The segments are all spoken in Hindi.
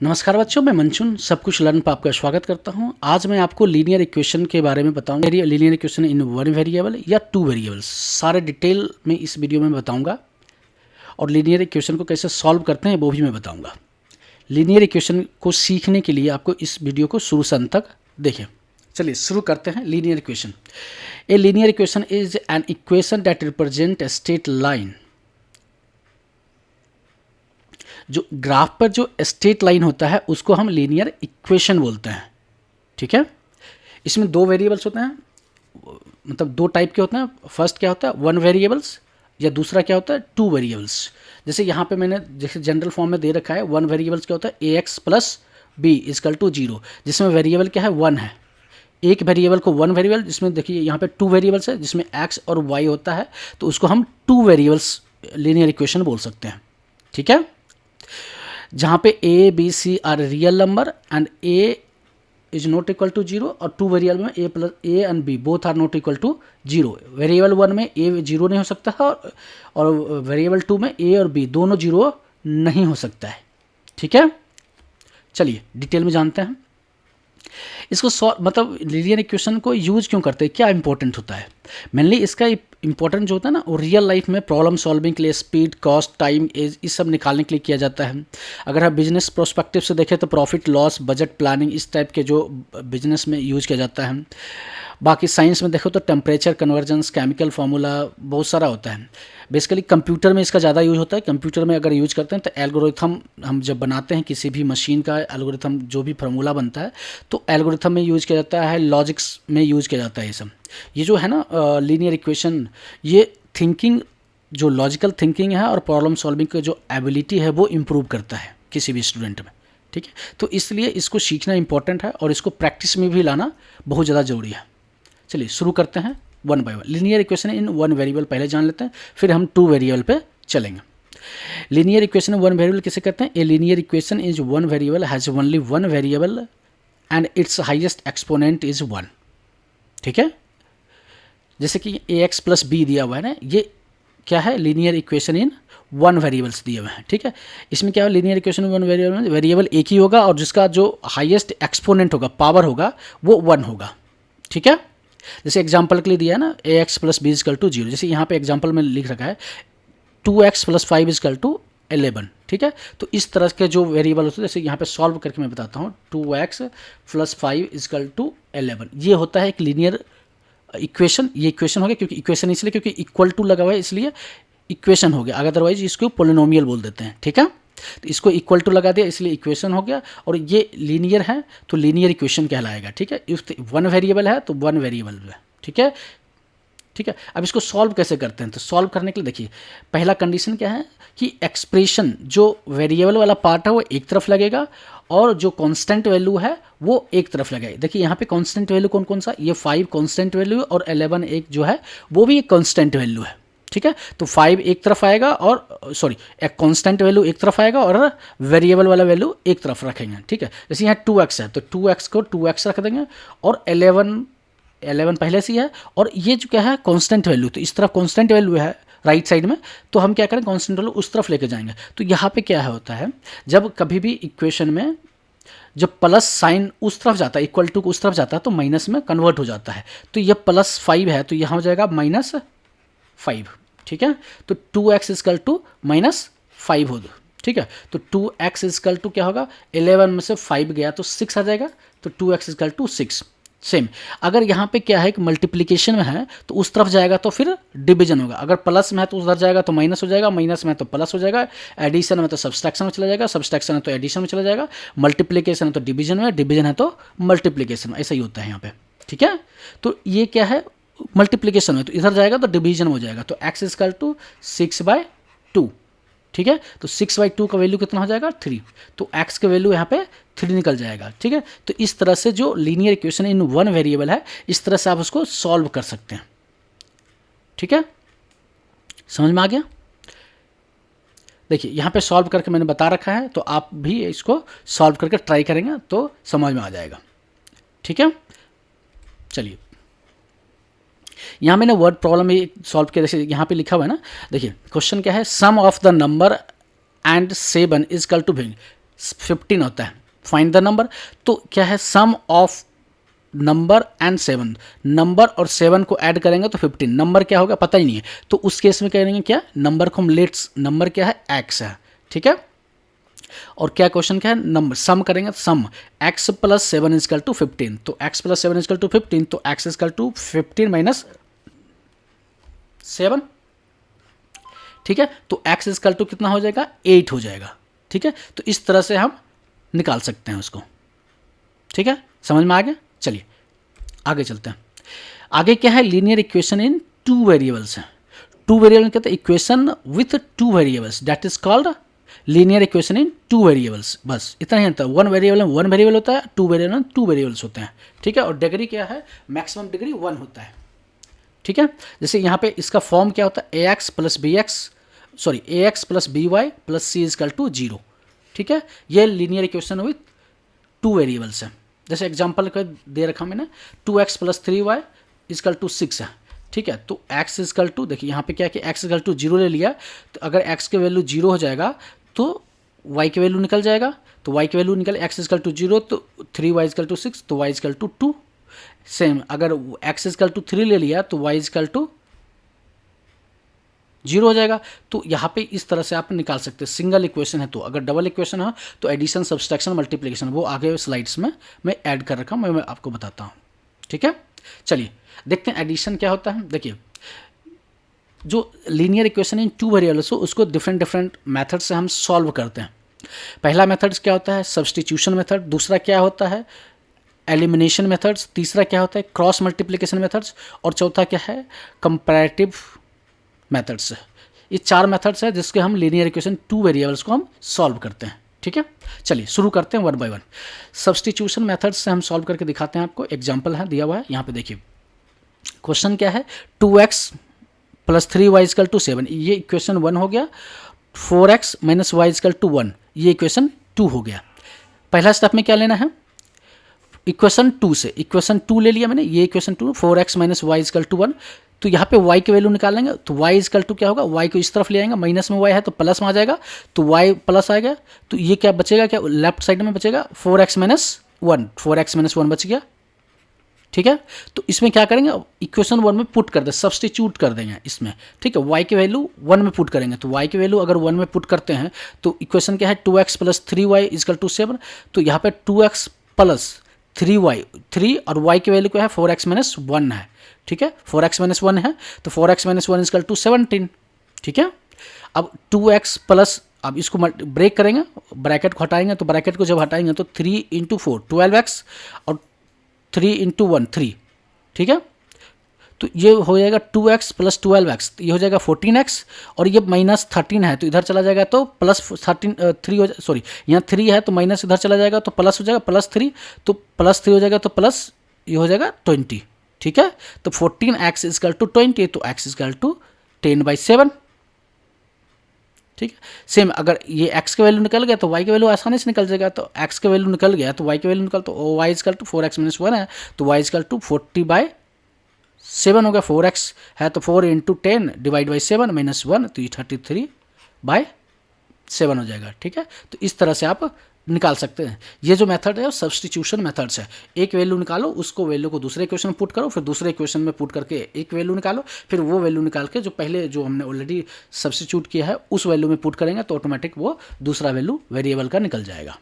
नमस्कार बच्चों, मैं मंचुन सब कुछ लर्न पर आपका स्वागत करता हूं। आज मैं आपको लीनियर इक्वेशन के बारे में बताऊंगा। Linear equation in one variable या टू वेरिएबल्स सारे डिटेल में इस वीडियो में बताऊंगा और लीनियर इक्वेशन को कैसे सॉल्व करते हैं वो भी मैं बताऊंगा। लीनियर इक्वेशन को सीखने के लिए आपको इस वीडियो को शुरू से अंत तक देखें। चलिए शुरू करते हैं। Linear equation. A linear equation is an equation that represent a straight line. जो ग्राफ पर जो स्ट्रेट लाइन होता है उसको हम लीनियर इक्वेशन बोलते हैं। ठीक है, इसमें दो वेरिएबल्स होते हैं, मतलब दो टाइप के होते हैं। फर्स्ट क्या होता है, वन वेरिएबल्स, या दूसरा क्या होता है, टू वेरिएबल्स। जैसे यहाँ पे मैंने जैसे जनरल फॉर्म में दे रखा है, वन वेरिएबल्स क्या होता है, A X plus B is equal to zero, जिसमें वेरिएबल क्या है, वन है। एक वेरिएबल को वन वेरिएबल, जिसमें देखिए यहाँ पे टू वेरिएबल्स है जिसमें एक्स और वाई होता है, तो उसको हम टू वेरिएबल्स लीनियर इक्वेशन बोल सकते हैं। ठीक है, जहाँ पे A B C are real number and A is not equal to zero, और टू वेरिएबल में A plus A and B both are not equal to zero. Variable one में ए जीरो नहीं हो सकता है और वेरिएबल टू में ए और बी दोनों जीरो नहीं हो सकता है। ठीक है, चलिए डिटेल में जानते हैं इसको। मतलब लीनियर इक्वेशन को यूज क्यों करते हैं, क्या इंपॉर्टेंट होता है। मेनली इसका इंपॉर्टेंट जो होता है ना, वो रियल लाइफ में प्रॉब्लम सॉल्विंग के लिए, स्पीड, कॉस्ट, टाइम, एज, इस सब निकालने के लिए किया जाता है। अगर आप बिजनेस प्रोस्पेक्टिव से देखें तो प्रॉफिट लॉस, बजट प्लानिंग, इस टाइप के जो बिजनेस में यूज किया जाता है। बाकी साइंस में देखो तो टेम्परेचर कन्वर्जेंस, केमिकल फार्मूला, बहुत सारा होता है। बेसिकली कंप्यूटर में इसका ज़्यादा यूज होता है। कंप्यूटर में अगर यूज करते हैं तो एल्गोरिथम हम जब बनाते हैं किसी भी मशीन का एल्गोरिथम, जो भी फार्मूला बनता है तो एल्गोरिथम में यूज किया जाता है, लॉजिक्स में यूज किया जाता है। ये सब ये जो है ना लीनियर इक्वेशन, ये थिंकिंग, जो लॉजिकल थिंकिंग है और प्रॉब्लम सॉल्विंग की जो एबिलिटी है वो इम्प्रूव करता है किसी भी स्टूडेंट में। ठीक है, तो इसलिए इसको सीखना इंपॉर्टेंट है और इसको प्रैक्टिस में भी लाना बहुत ज़्यादा ज़रूरी है। चलिए शुरू करते हैं one by one. Linear equation in one variable पहले जान लेते हैं, फिर हम टू वेरिएबल पे चलेंगे। लीनियर इक्वेशन वन वेरिएबल किसे कहते हैं। A linear equation is one variable has only one variable and it's highest exponent is one. ठीक है, जैसे कि ए एक्स प्लस बी दिया हुआ है ना, ये क्या है, linear equation in one variables दिए हुए हैं। ठीक है, इसमें क्या है, लीनियर इक्वेशन वन वेरिएबल में वेरिएबल एक ही होगा और जिसका जो हाईएस्ट एक्सपोनेंट होगा, पावर होगा, वो वन होगा। ठीक है, जैसे एग्जाम्पल के लिए दिया है ना, A X plus B is equal to zero. जैसे यहाँ पे एग्जाम्पल में लिख रखा है 2x प्लस 5 इजकल टू 11। ठीक है, तो इस तरह के जो वेरिएबल होते हैं, जैसे यहाँ पे सॉल्व करके मैं बताता हूँ, 2x प्लस 5 इजकल टू 11, ये होता है एक लीनियर इक्वेशन। ये इक्वेशन हो गया, क्योंकि इक्वेशन इसलिए क्योंकि इक्वल टू लगा हुआ है इसलिए इक्वेशन हो गया, अदरवाइज इसको पोलिनोमियल बोल देते हैं। ठीक है, तो इसको इक्वल टू लगा दिया इसलिए इक्वेशन हो गया, और ये लीनियर है तो लीनियर इक्वेशन कहलाएगा। ठीक है, इफ वन वेरिएबल है तो वन वेरिएबल है। ठीक है, ठीक है, अब इसको सॉल्व कैसे करते हैं, तो सॉल्व करने के लिए देखिए, पहला कंडीशन क्या है कि एक्सप्रेशन, जो वेरिएबल वाला पार्ट है वो एक तरफ लगेगा और जो कांस्टेंट वैल्यू है वो एक तरफ लगेगा। देखिए यहाँ पे कांस्टेंट वैल्यू कौन कौन सा, ये 5 कांस्टेंट वैल्यू है और 11 एक जो है वो भी एक कांस्टेंट वैल्यू है। ठीक है, तो 5 एक तरफ आएगा और सॉरी एक कांस्टेंट वैल्यू एक तरफ आएगा और वेरिएबल वाला वैल्यू एक तरफ रखेंगे। ठीक है, जैसे यहाँ 2x है तो 2x को 2x रख देंगे और 11 पहले से ही है, और ये जो क्या है कांस्टेंट वैल्यू, तो इस तरफ कांस्टेंट वैल्यू है राइट साइड में, तो हम क्या करें, कांस्टेंट वैल्यू उस तरफ लेके जाएंगे। तो यहाँ पे क्या होता है, जब कभी भी इक्वेशन में जब प्लस साइन उस तरफ जाता है, इक्वल टू उस तरफ जाता है, तो माइनस में कन्वर्ट हो जाता है। तो ये प्लस 5 है तो यहाँ हो जाएगा -5। ठीक है, तो 2x इजकल टू -5 हो। ठीक है, तो 2x इजकल टू क्या होगा, 11 में से 5 गया तो 6 आ जाएगा, तो 2x इजकल टू 6। सेम अगर यहाँ पे क्या है कि मल्टीप्लिकेशन में है तो उस तरफ जाएगा तो फिर डिवीजन होगा, अगर प्लस में है तो उधर जाएगा तो माइनस हो जाएगा, माइनस में है तो प्लस हो जाएगा, एडिशन में तो सब्सट्रैक्शन में चला जाएगा, सब्सट्रैक्शन है तो एडिशन में चला जाएगा, मल्टीप्लिकेशन है तो डिवीजन में, डिवीजन है तो मल्टीप्लिकेशन में, ऐसा ही होता है यहाँ पे। ठीक है, तो ये क्या है, मल्टीप्लिकेशन में तो इधर जाएगा तो डिवीजन हो जाएगा, तो x इजकल टू 6/2। ठीक है, तो 6/2 का वैल्यू कितना हो जाएगा, 3, तो x का वैल्यू यहाँ पे 3 निकल जाएगा। ठीक है, तो इस तरह से जो linear equation in one variable है, इस तरह से आप उसको सॉल्व कर सकते हैं। ठीक है, समझ में आ गया। देखिए यहाँ पे सॉल्व करके मैंने बता रखा है, तो आप भी इसको सॉल्व करके ट्राई करेंगे तो समझ में आ जाएगा। ठीक है, चलिए यहाँ मैंने वर्ड प्रॉब्लम सॉल्व किया, जैसे यहाँ पे लिखा हुआ है ना, देखिए क्वेश्चन क्या है, sum of the number and 7 is equal to 15 होता है। फाइंड द नंबर, तो क्या है, sum of number and 7, number और 7 को ऐड करेंगे तो 15, नंबर क्या होगा पता ही नहीं है, तो उस केस में करेंगे क्या, नंबर को हम लेट्स, नंबर क्या है, x है, ठीक है। और क्या क्वेश्चन क्या है, नंबर सम करेंगे, सम x प्लस 7 इजकल टू 15, तो x प्लस 7 इजकल टू 15, तो x इजकल टू 15 माइनस 7, ठीक है। तो x इजकल टू कितना हो जाएगा, 8 हो जाएगा, ठीक है। तो इस तरह से हम निकाल सकते हैं उसको, ठीक है, समझ में आ गया। चलिए आगे चलते हैं। आगे क्या है, लीनियर इक्वेशन इन 2 वेरिएबल्स है। 2 वेरिएबल कहते हैं equation with 2 variables, that is called linear equation in 2 variables. बस इतना ही होता है, 1 वेरिएबल में 1 वेरिएबल होता है, 2 वेरिएबल में 2 वेरिएबल्स होते हैं, ठीक है। और डिग्री क्या है, मैक्सिमम डिग्री 1 होता है, ठीक है। जैसे यहाँ पे इसका फॉर्म क्या होता है, ax plus B X, sorry ax plus B Y plus C equal to 0, ठीक है। ये लीनियर इक्वेशन विथ 2 वेरिएबल्स है। जैसे एग्जांपल का दे रखा मैंने, 2x plus 3y is equal to 6 है, ठीक है। तो x इजकल टू, देखिए यहाँ पे क्या है कि x इजकल टू 0 ले लिया, तो अगर x के वैल्यू 0 हो जाएगा तो y के वैल्यू निकल जाएगा, तो y के वैल्यू निकल, x इजकल टू 0 तो 3y इजकल टू 6, तो y इजकल टू 2। सेम अगर x इजकल टू 3 ले लिया तो y इजकल टू 0 हो जाएगा। तो यहाँ पे इस तरह से आप निकाल सकते हैं, सिंगल इक्वेशन है तो। अगर डबल इक्वेशन है तो एडिशन, सब्सट्रैक्शन, मल्टीप्लिकेशन, वो आगे स्लाइड्स में मैं ऐड कर रखा हूँ, मैं आपको बताता हूँ, ठीक है। चलिए देखते हैं एडिशन क्या होता है। देखिए जो लीनियर इक्वेशन इन 2 वेरिएबल्स हो उसको डिफरेंट डिफरेंट मेथड से हम सॉल्व करते हैं। पहला मेथड क्या होता है, सब्सटीट्यूशन मेथड, दूसरा क्या होता है, एलिमिनेशन मेथड्स, तीसरा क्या होता है, क्रॉस मल्टीप्लिकेशन मेथड्स, और चौथा क्या है, कंपैरेटिव मेथड्स। ये 4 मेथड्स है जिसके हम लीनियर इक्वेशन 2 वेरिएबल्स को हम सॉल्व करते हैं, ठीक है। चलिए शुरू करते हैं 1 बाय 1। सब्सटीट्यूशन मेथड्स से हम सॉल्व करके दिखाते हैं आपको। एग्जांपल है दिया हुआ है यहाँ पे, देखिए क्वेश्चन क्या है, 2x plus 3y is equal to 7, ये इक्वेशन 1 हो गया। 4x minus Y equal to 1, ये इक्वेशन 2 हो गया। पहला स्टेप में क्या लेना है, इक्वेशन 2 से, इक्वेशन 2 ले लिया मैंने, ये equation 2, 4x minus Y equal to 1, तो यहाँ पे y की वैल्यू निकालेंगे, तो y इजकल टू क्या होगा, y को इस तरफ ले आएंगे, माइनस में y है तो प्लस में आ जाएगा, तो y प्लस आएगा, तो ये क्या बचेगा, क्या लेफ्ट साइड में बचेगा, 4x माइनस 1, 4x माइनस 1 बच गया, ठीक है। तो इसमें क्या करेंगे, इक्वेशन 1 में पुट कर दे, सब्सटीट्यूट कर देंगे इसमें, ठीक है। y की वैल्यू 1 में पुट करेंगे, तो y की वैल्यू अगर 1 में पुट करते हैं तो इक्वेशन क्या है, 2x plus 3y is equal to 7, तो यहाँ पे 2x प्लस 3y, 3 और y की वैल्यू क्या है, 4x माइनस 1 है, ठीक है। 4x माइनस 1 है तो 4x माइनस 1 इजकल टू 17, ठीक है। अब 2x प्लस, अब इसको ब्रेक करेंगे, ब्रैकेट को हटाएंगे, तो ब्रैकेट को जब हटाएंगे तो 3 इंटू 4 12x और 3 इंटू 1 3, ठीक है। तो ये हो जाएगा 2x प्लस 12x, ये हो जाएगा 14x, और ये माइनस 13 है तो इधर चला जाएगा तो प्लस 13 3 हो, सॉरी यहाँ 3 है तो माइनस इधर चला जाएगा तो प्लस हो जाएगा, प्लस 3, तो प्लस 3 हो जाएगा तो प्लस ये हो जाएगा 20, ठीक है। तो 14x इजकल टू 20, तो x इजकल टू 10/7, ठीक है। सेम अगर ये x का वैल्यू निकल गया तो y की वैल्यू आसानी से निकल जाएगा, तो x का वैल्यू निकल गया तो y की वैल्यू निकल, तो y is equal to 4x minus 1 है तो y इजकल टू 40/7 हो गया, 4x है तो 4 इंटू 10 डिवाइड बाई 7 माइनस 1, तो ये 33/7 हो जाएगा, ठीक है। तो इस तरह से आप निकाल सकते हैं। ये जो मेथड है वो सब्सटीट्यूशन मेथड्स है, एक वैल्यू निकालो, उसको वैल्यू को दूसरे इक्वेशन में पुट करो, फिर दूसरे इक्वेशन में पुट करके एक वैल्यू निकालो, फिर वो वैल्यू निकाल के जो पहले जो हमने ऑलरेडी सब्सटीट्यूट किया है उस वैल्यू में पुट करेंगे तो ऑटोमेटिक वो दूसरा वैल्यू वेरिएबल का निकल जाएगा,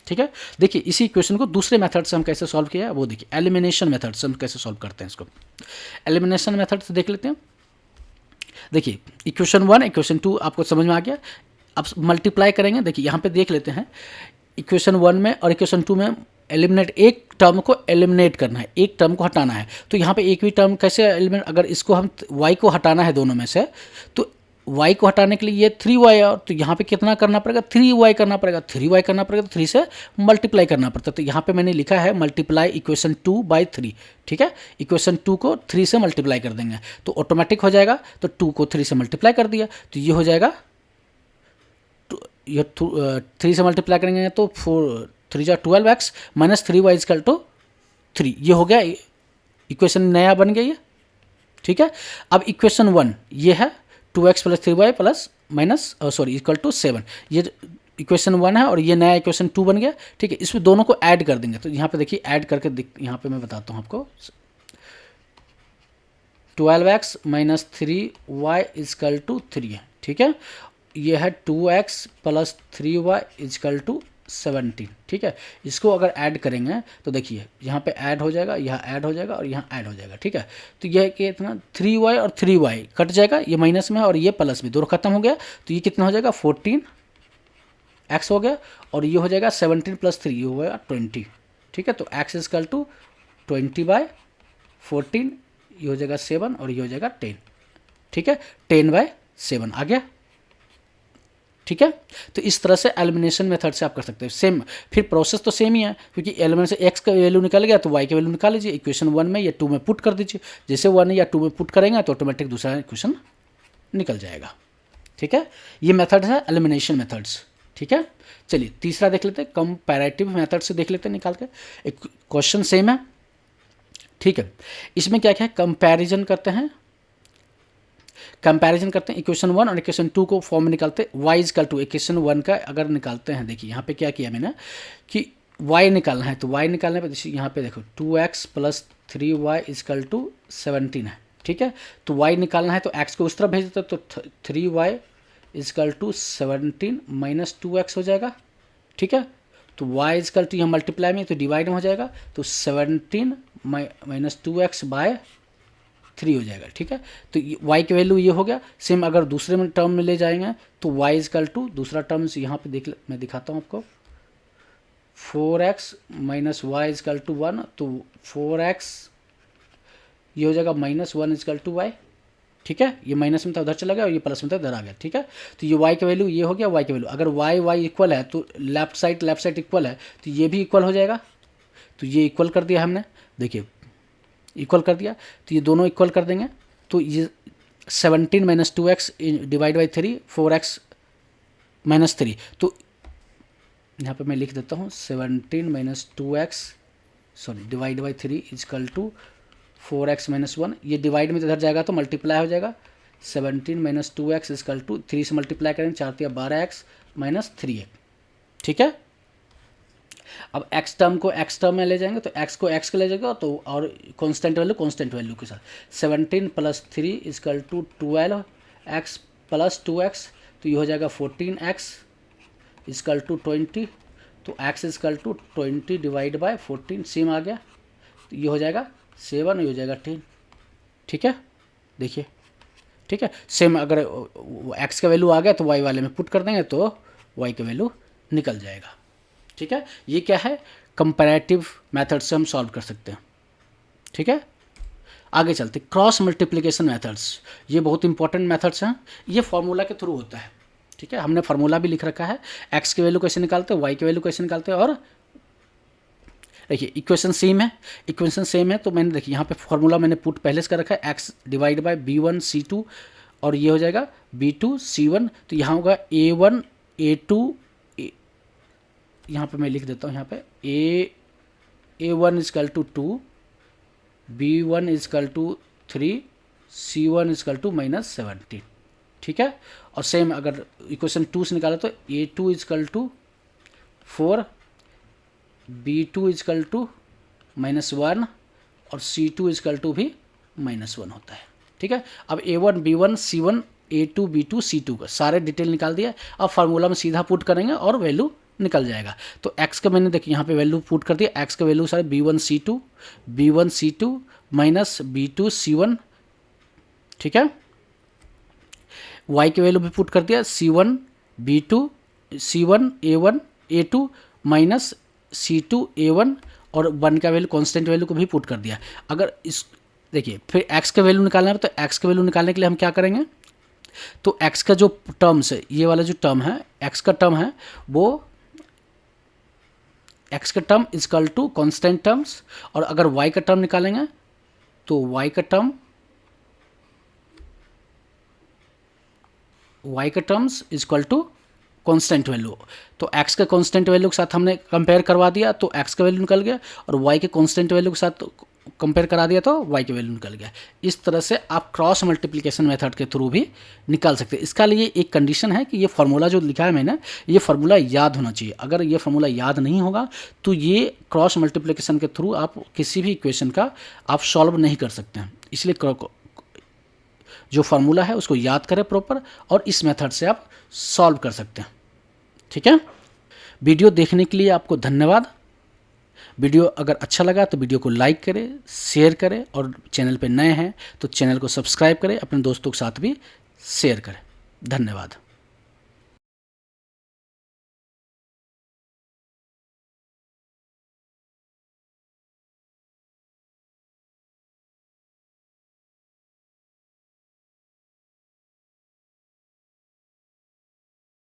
ठीक है। देखिए इसी इक्वेशन को दूसरे मेथड से हम कैसे सॉल्व किया है वो देखिए, एलिमिनेशन मेथड से हम कैसे सॉल्व करते हैं इसको। एलिमिनेशन मेथड से देख लेते हैं। देखिए इक्वेशन 1 इक्वेशन 2 आपको समझ में आ गया। अब मल्टीप्लाई करेंगे, देखिए यहाँ पे देख लेते हैं, इक्वेशन 1 में और इक्वेशन 2 में एलिमिनेट, एक टर्म को एलिमिनेट करना है, एक टर्म को हटाना है, तो यहाँ पे एक भी टर्म कैसे एलिमिनेट, अगर इसको हम y को हटाना है दोनों में से, तो y को हटाने के लिए ये 3y है, तो यहाँ पे कितना करना पड़ेगा, 3y करना पड़ेगा, 3y करना पड़ेगा, तो 3 से मल्टीप्लाई करना पड़ता है, तो यहाँ पे मैंने लिखा है मल्टीप्लाई इक्वेशन 2/3, ठीक है। इक्वेशन 2 को 3 से मल्टीप्लाई कर देंगे तो ऑटोमेटिक हो जाएगा, तो 2 को 3 से मल्टीप्लाई कर दिया तो ये हो जाएगा, ये 3 से मल्टीप्लाई करेंगे तो 3 12x minus 3y is equal to 3, ये हो गया, इक्वेशन नया बन गया ये, ठीक है। अब इक्वेशन 1 ये है 2x plus 3y plus minus sorry equal to 7, ये इक्वेशन 1 है और ये नया इक्वेशन 2 बन गया, ठीक है। इसमें दोनों को ऐड कर देंगे, तो यहाँ पे देखिए ऐड करके यहाँ पे मैं बताता हूँ आपको। 12x minus 3y is equal to 3 है, ठीक है। ये है 2x plus 3y is equal to 17, ठीक है। इसको अगर ऐड करेंगे तो देखिए यहाँ पे ऐड हो जाएगा, यहाँ ऐड हो जाएगा और यहाँ ऐड हो जाएगा, ठीक है। तो यह कि इतना 3y और 3y कट जाएगा, ये माइनस में है और ये प्लस में, दोनों खत्म हो गया। तो ये कितना हो जाएगा 14x हो गया और ये हो जाएगा 17 प्लस 3, ये हो गया 20, ठीक है। तो x इजकल टू 20/14, ये हो जाएगा 7 और ये हो जाएगा 10, ठीक है। 10/7 आ गया, ठीक है। तो इस तरह से एलिमिनेशन मेथड से आप कर सकते हैं। सेम फिर प्रोसेस तो सेम ही है, क्योंकि एलिमेंट से x का वैल्यू निकल गया तो y का वैल्यू निकाल लीजिए, इक्वेशन 1 में या 2 में पुट कर दीजिए। जैसे 1 या 2 में पुट करेंगे तो ऑटोमेटिक दूसरा इक्वेशन निकल जाएगा, ठीक है। ये मेथड है एलिमिनेशन मेथड्स, ठीक है। चलिए तीसरा देख लेते हैं, कंपैरेटिव मेथड से देख लेते हैं निकाल के। एक क्वेश्चन सेम है, ठीक है। इसमें क्या क्या है, कंपैरिजन करते हैं इक्वेशन 1 और इक्वेशन 2 को फॉर्म में निकालते हैं। y इजकल टू इक्वेशन 1 का अगर निकालते हैं, देखिए यहाँ पे क्या किया मैंने कि y निकालना है, तो y निकालने पर यहाँ पे देखो 2x plus 3y is equal to 17 है, ठीक है। तो y निकालना है तो x को उस तरफ भेज देते, तो 3y is equal to 17 minus 2x हो जाएगा, ठीक है। तो y इजकल टू यहाँ मल्टीप्लाई में तो डिवाइड में हो जाएगा, तो 17 माइनस 2x बाय 3 हो जाएगा, ठीक है। तो y की वैल्यू ये हो गया। सेम अगर दूसरे में टर्म में ले जाएंगे तो y इजकल टू दूसरा टर्म यहाँ पे मैं दिखाता हूँ आपको, 4x minus Y equal to 1, तो 4x ये हो जाएगा माइनस 1 इजकल टू y, ठीक है। ये माइनस में था उधर चला गया और ये प्लस में था इधर आ गया, ठीक है। तो ये y की वैल्यू ये हो गया, y की वैल्यू अगर y इक्वल है तो लेफ्ट साइड इक्वल है तो ये भी इक्वल हो जाएगा। तो ये इक्वल कर दिया हमने, देखिए इक्वल कर दिया, तो ये दोनों इक्वल कर देंगे। तो ये 17 minus 2x divide by 3, 4x minus 3, तो यहाँ पे मैं लिख देता हूँ 17 minus 2x divide by 3 equal to 4x minus 1, ये डिवाइड में इधर जाएगा तो मल्टीप्लाई हो जाएगा, 17 माइनस 2x इजकल टू 3 से मल्टीप्लाई करेंगे, 4 या 12x माइनस 3x, ठीक है। अब x टर्म को x टर्म में ले जाएंगे तो x को x के ले जाएगा, तो और कांस्टेंट वैल्यू के साथ 17 plus 3 equal to 12x plus 2x, तो ये हो जाएगा 14x इजकल टू 20, तो x is equal to 20 divide by 14 same आ गया, तो ये हो जाएगा 7, ये हो जाएगा 10, ठीक है। देखिए ठीक है, सेम अगर x का वैल्यू आ गया तो y वाले में पुट कर देंगे तो y का वैल्यू निकल जाएगा, ठीक है। ये क्या है, कंपैरेटिव मेथड से हम सॉल्व कर सकते हैं, ठीक है। आगे चलते क्रॉस मल्टीप्लिकेशन मेथड्स, ये बहुत इंपॉर्टेंट मेथड्स हैं, ये फॉर्मूला के थ्रू होता है, ठीक है। हमने फार्मूला भी लिख रखा है, x की वैल्यू कैसे निकालते हैं, y की वैल्यू कैसे निकालते हैं, और देखिए इक्वेशन सेम है तो मैंने देखिए यहाँ पे फार्मूला मैंने पुट पहले से कर रखा है, x divide by b1 c2 और ये हो जाएगा b2 c1, तो यहाँ होगा a1 a2 यहाँ पे मैं लिख देता हूँ, यहाँ पे a1 equal to 2, b1 equal to 3, c1 equal to minus 17, ठीक है। और सेम अगर इक्वेशन 2 से निकाला तो a2 is equal to 4, b2 is equal to -1 और c2 इजकल टू भी -1 होता है, ठीक है। अब a1 b1 c1 a2 b2 c2 का सारे डिटेल निकाल दिया। अब फार्मूला में सीधा पुट करेंगे और वैल्यू निकल जाएगा। तो x का मैंने देखिए यहाँ पे वैल्यू पुट कर दिया, x का वैल्यू सारे b1 c2 minus b2 c1, ठीक है। y की वैल्यू भी पुट कर दिया, c1 b2 c1 a1 a2 minus c2 a1 और 1 का वैल्यू कांस्टेंट वैल्यू को भी पुट कर दिया। अगर इस देखिए फिर x का वैल्यू निकालना है तो x का वैल्यू निकालने के लिए हम क्या करेंगे, तो x का जो टर्म्स है, ये वाला जो टर्म है x का टर्म है वो x का term equal to constant terms, और अगर y का टर्म निकालेंगे तो y का terms equal to constant value. तो x का कांस्टेंट वैल्यू के साथ हमने कंपेयर करवा दिया तो x का वैल्यू निकल गया, और y के कांस्टेंट वैल्यू के साथ कंपेयर करा दिया तो y की वैल्यू निकल गया। इस तरह से आप क्रॉस मल्टीप्लिकेशन मेथड के थ्रू भी निकाल सकते हैं। इसका लिए एक कंडीशन है कि ये फार्मूला जो लिखा है मैंने, ये फार्मूला याद होना चाहिए। अगर ये फार्मूला याद नहीं होगा तो ये क्रॉस मल्टीप्लिकेशन के थ्रू आप किसी भी इक्वेशन का आप सॉल्व नहीं कर सकते हैं। इसलिए जो फार्मूला है उसको याद करें प्रॉपर, और इस मेथड से आप सॉल्व कर सकते हैं। ठीक है, वीडियो देखने के लिए आपको धन्यवाद। वीडियो अगर अच्छा लगा तो वीडियो को लाइक करें, शेयर करें, और चैनल पे नए हैं तो चैनल को सब्सक्राइब करें, अपने दोस्तों के साथ भी शेयर करें। धन्यवाद।